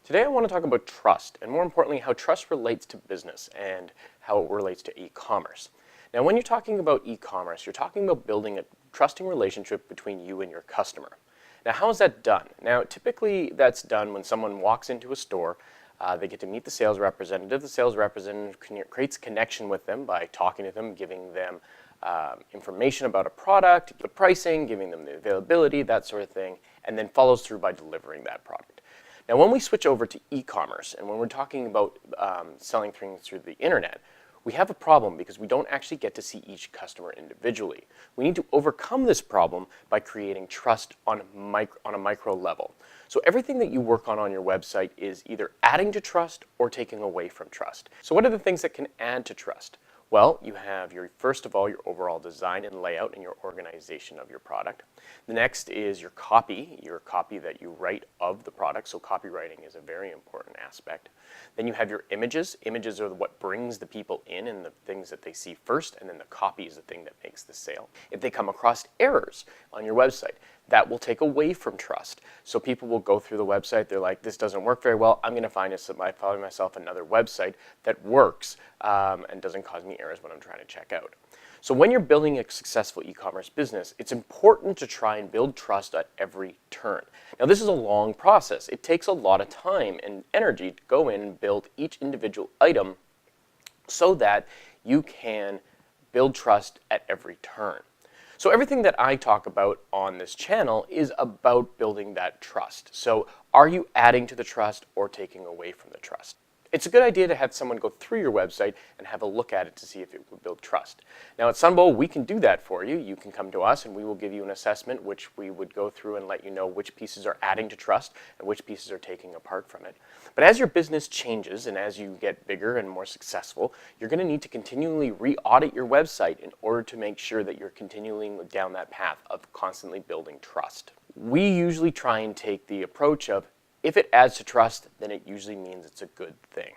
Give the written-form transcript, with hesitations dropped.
Today I want to talk about trust, and more importantly, how trust relates to business and how it relates to e-commerce. Now, when you're talking about e-commerce, you're talking about building a trusting relationship between you and your customer. Now, how is that done? Now, typically that's done when someone walks into a store, they get to meet the sales representative. The sales representative creates a connection with them by talking to them, giving them information about a product, the pricing, giving them the availability, that sort of thing, and then follows through by delivering that product. Now, when we switch over to e-commerce and when we're talking about selling things through the internet, we have a problem because we don't actually get to see each customer individually. We need to overcome this problem by creating trust on a micro level. So everything that you work on your website is either adding to trust or taking away from trust. So what are the things that can add to trust? Well, you have first of all, your overall design and layout and your organization of your product. The next is your copy that you write of the product. So copywriting is a very important aspect. Then you have your images. Images are what brings the people in and the things that they see first, and then the copy is the thing that makes the sale. If they come across errors on your website, that will take away from trust. So people will go through the website, they're like, this doesn't work very well, I'm going to find myself another website that works and doesn't cause me errors when I'm trying to check out. So when you're building a successful e-commerce business, it's important to try and build trust at every turn. Now, this is a long process. It takes a lot of time and energy to go in and build each individual item so that you can build trust at every turn. So everything that I talk about on this channel is about building that trust. So are you adding to the trust or taking away from the trust? It's a good idea to have someone go through your website and have a look at it to see if it will build trust. Now at Sunbow, we can do that for you. You can come to us and we will give you an assessment which we would go through and let you know which pieces are adding to trust and which pieces are taking apart from it. But as your business changes and as you get bigger and more successful, you're going to need to continually re-audit your website in order to make sure that you're continuing down that path of constantly building trust. We usually try and take the approach of if it adds to trust, then it usually means it's a good thing.